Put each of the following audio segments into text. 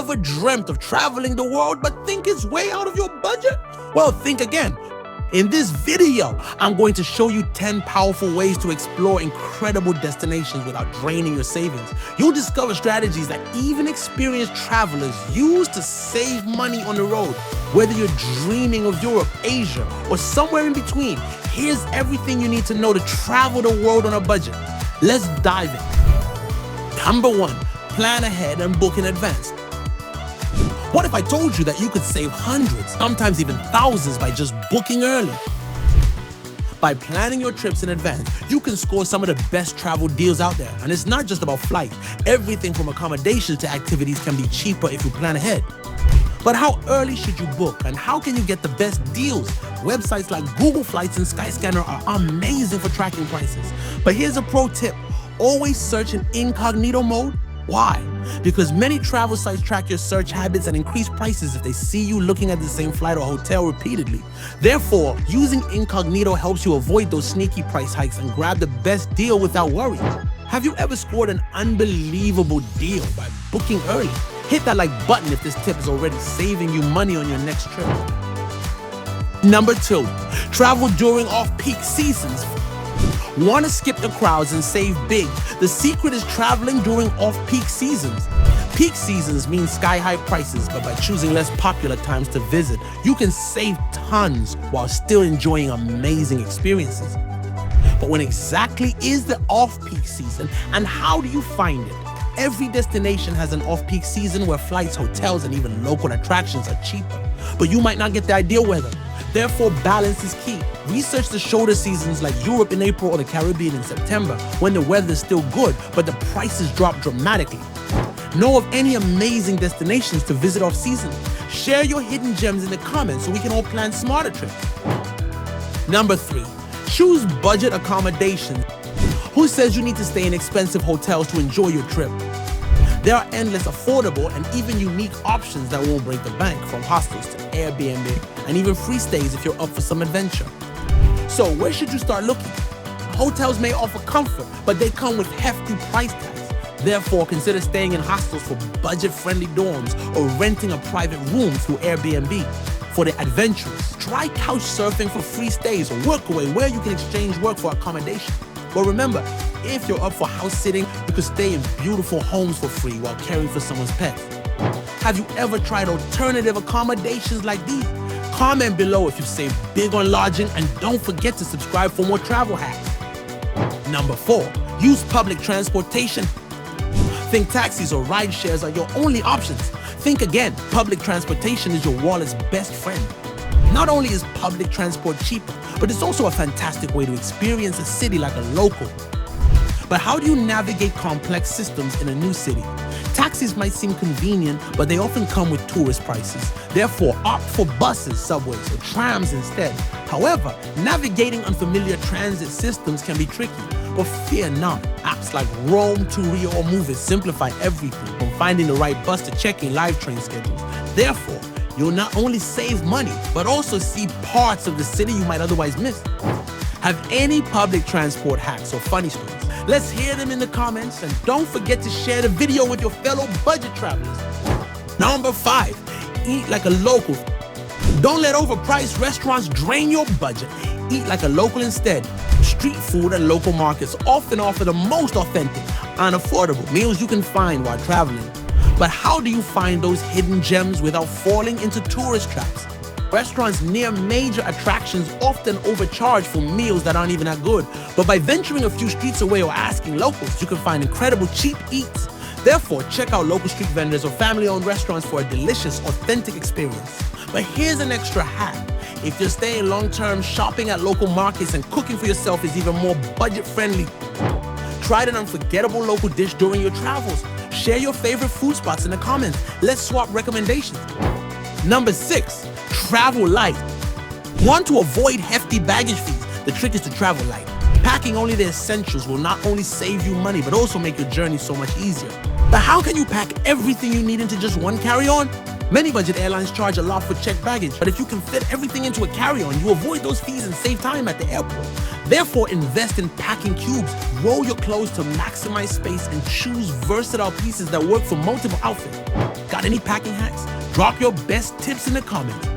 ever dreamt of traveling the world but think it's way out of your budget? Well, think again. In this video, I'm going to show you 10 powerful ways to explore incredible destinations without draining your savings. You'll discover strategies that even experienced travelers use to save money on the road. Whether you're dreaming of Europe, Asia, or somewhere in between, here's everything you need to know to travel the world on a budget. Let's dive in. Number 1, plan ahead and book in advance. What if I told you that you could save hundreds, sometimes even thousands by just booking early? By planning your trips in advance, you can score some of the best travel deals out there. And it's not just about flights. Everything from accommodations to activities can be cheaper if you plan ahead. But how early should you book and how can you get the best deals? Websites like Google Flights and Skyscanner are amazing for tracking prices. But here's a pro tip. Always search in incognito mode. Why? Because many travel sites track your search habits and increase prices if they see you looking at the same flight or hotel repeatedly. Therefore, using incognito helps you avoid those sneaky price hikes and grab the best deal without worry. Have you ever scored an unbelievable deal by booking early? Hit that like button if this tip is already saving you money on your next trip. Number 2, travel during off-peak seasons. Want to skip the crowds and save big? The secret is traveling during off-peak seasons. Peak seasons mean sky-high prices, but by choosing less popular times to visit, you can save tons while still enjoying amazing experiences. But when exactly is the off-peak season, and how do you find it? Every destination has an off-peak season where flights, hotels, and even local attractions are cheaper. But you might not get the ideal weather. Therefore, balance is key. Research the shoulder seasons like Europe in April or the Caribbean in September, when the weather is still good, but the prices drop dramatically. Know of any amazing destinations to visit off-season? Share your hidden gems in the comments so we can all plan smarter trips. Number 3, choose budget accommodations. Who says you need to stay in expensive hotels to enjoy your trip? There are endless affordable and even unique options that won't break the bank, from hostels to Airbnb and even free stays if you're up for some adventure. So where should you start looking? Hotels may offer comfort, but they come with hefty price tags. Therefore, consider staying in hostels for budget-friendly dorms or renting a private room through Airbnb. For the adventurous, try couch surfing for free stays or workaway where you can exchange work for accommodation. But remember, if you're up for house sitting, you could stay in beautiful homes for free while caring for someone's pets. Have you ever tried alternative accommodations like these? Comment below if you've saved big on lodging, and don't forget to subscribe for more travel hacks. Number 4, use public transportation. Think taxis or ride shares are your only options. Think again, public transportation is your wallet's best friend. Not only is public transport cheaper, but it's also a fantastic way to experience a city like a local. But how do you navigate complex systems in a new city? Taxis might seem convenient, but they often come with tourist prices. Therefore, opt for buses, subways, or trams instead. However, navigating unfamiliar transit systems can be tricky. But fear not, apps like Roam, Turio, or Move It simplify everything, from finding the right bus to checking live train schedules. Therefore, you'll not only save money, but also see parts of the city you might otherwise miss. Have any public transport hacks or funny stories? Let's hear them in the comments, and don't forget to share the video with your fellow budget travelers. Number 5, eat like a local. Don't let overpriced restaurants drain your budget. Eat like a local instead. Street food and local markets often offer the most authentic and affordable meals you can find while traveling. But how do you find those hidden gems without falling into tourist traps? Restaurants near major attractions often overcharge for meals that aren't even that good. But by venturing a few streets away or asking locals, you can find incredible cheap eats. Therefore, check out local street vendors or family-owned restaurants for a delicious, authentic experience. But here's an extra hack. If you're staying long-term, shopping at local markets and cooking for yourself is even more budget-friendly. Try an unforgettable local dish during your travels. Share your favorite food spots in the comments. Let's swap recommendations. Number 6, travel light. Want to avoid hefty baggage fees? The trick is to travel light. Packing only the essentials will not only save you money, but also make your journey so much easier. But how can you pack everything you need into just one carry-on? Many budget airlines charge a lot for checked baggage, but if you can fit everything into a carry-on, you avoid those fees and save time at the airport. Therefore, invest in packing cubes. Roll your clothes to maximize space and choose versatile pieces that work for multiple outfits. Got Got any packing hacks? Drop your best tips in the comments.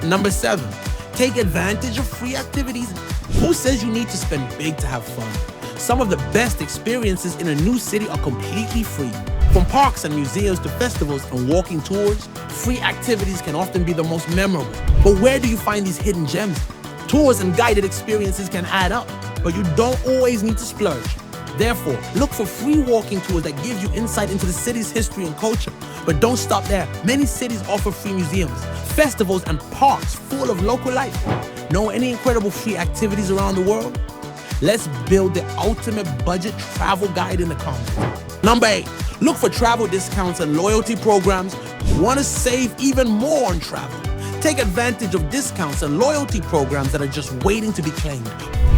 Number 7, take advantage of free activities. Who says you need to spend big to have fun? Some of the best experiences in a new city are completely free. From parks and museums to festivals and walking tours, free activities can often be the most memorable. But where do you find these hidden gems? Tours and guided experiences can add up, but you don't always need to splurge. Therefore, look for free walking tours that give you insight into the city's history and culture. But don't stop there. Many cities offer free museums, festivals, and parks full of local life. Know any incredible free activities around the world? Let's build the ultimate budget travel guide in the comments. Number 8, look for travel discounts and loyalty programs. Want to save even more on travel? Take advantage of discounts and loyalty programs that are just waiting to be claimed.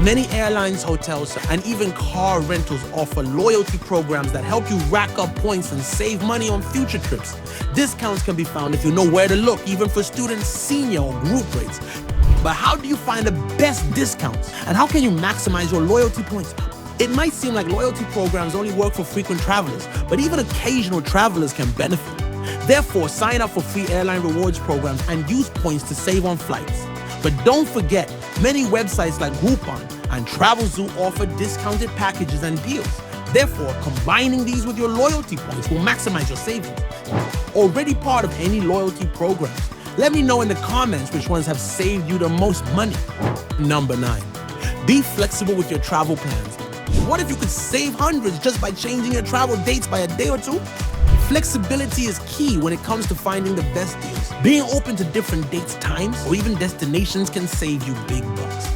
Many airlines, hotels, and even car rentals offer loyalty programs that help you rack up points and save money on future trips. Discounts can be found if you know where to look, even for students, senior or group rates. But how do you find the best discounts? And how can you maximize your loyalty points? It might seem like loyalty programs only work for frequent travelers, but even occasional travelers can benefit. Therefore, sign up for free airline rewards programs and use points to save on flights. But don't forget, many websites like Groupon and Travelzoo offer discounted packages and deals. Therefore, combining these with your loyalty points will maximize your savings. Already part of any loyalty programs? Let me know in the comments which ones have saved you the most money. Number 9, be flexible with your travel plans. What if you could save hundreds just by changing your travel dates by a day or two? Flexibility is key when it comes to finding the best deals. Being open to different dates, times, or even destinations can save you big bucks.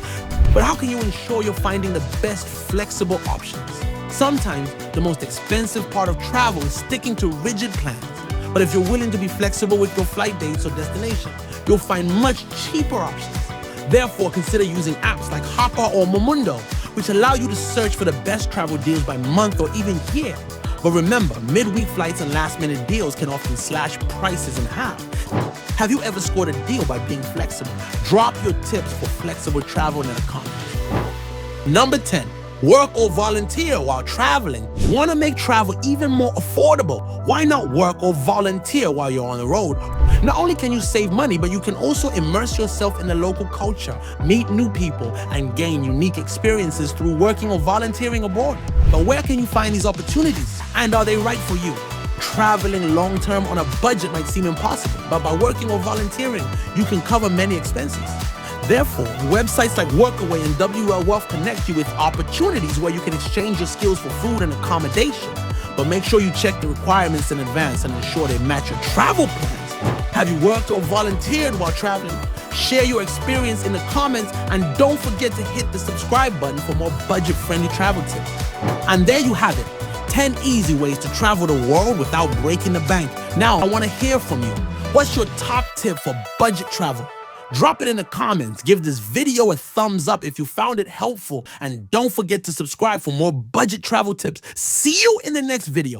But how can you ensure you're finding the best flexible options? Sometimes the most expensive part of travel is sticking to rigid plans. But if you're willing to be flexible with your flight dates or destination, you'll find much cheaper options. Therefore, consider using apps like Hopper or Momondo, which allow you to search for the best travel deals by month or even year. But remember, midweek flights and last-minute deals can often slash prices in half. Have you ever scored a deal by being flexible? Drop your tips for flexible travel in the comments. Number 10, work or volunteer while traveling. Want to make travel even more affordable? Why not work or volunteer while you're on the road? Not only can you save money, but you can also immerse yourself in the local culture, meet new people, and gain unique experiences through working or volunteering abroad. But where can you find these opportunities? And are they right for you? Traveling long-term on a budget might seem impossible, but by working or volunteering, you can cover many expenses. Therefore, websites like Workaway and WL Wealth connect you with opportunities where you can exchange your skills for food and accommodation. But make sure you check the requirements in advance and ensure they match your travel plans. Have you worked or volunteered while traveling? Share your experience in the comments, and don't forget to hit the subscribe button for more budget-friendly travel tips. And there you have it, 10 easy ways to travel the world without breaking the bank. Now, I want to hear from you. What's your top tip for budget travel? Drop it in the comments. Give this video a thumbs up if you found it helpful. And don't forget to subscribe for more budget travel tips. See you in the next video.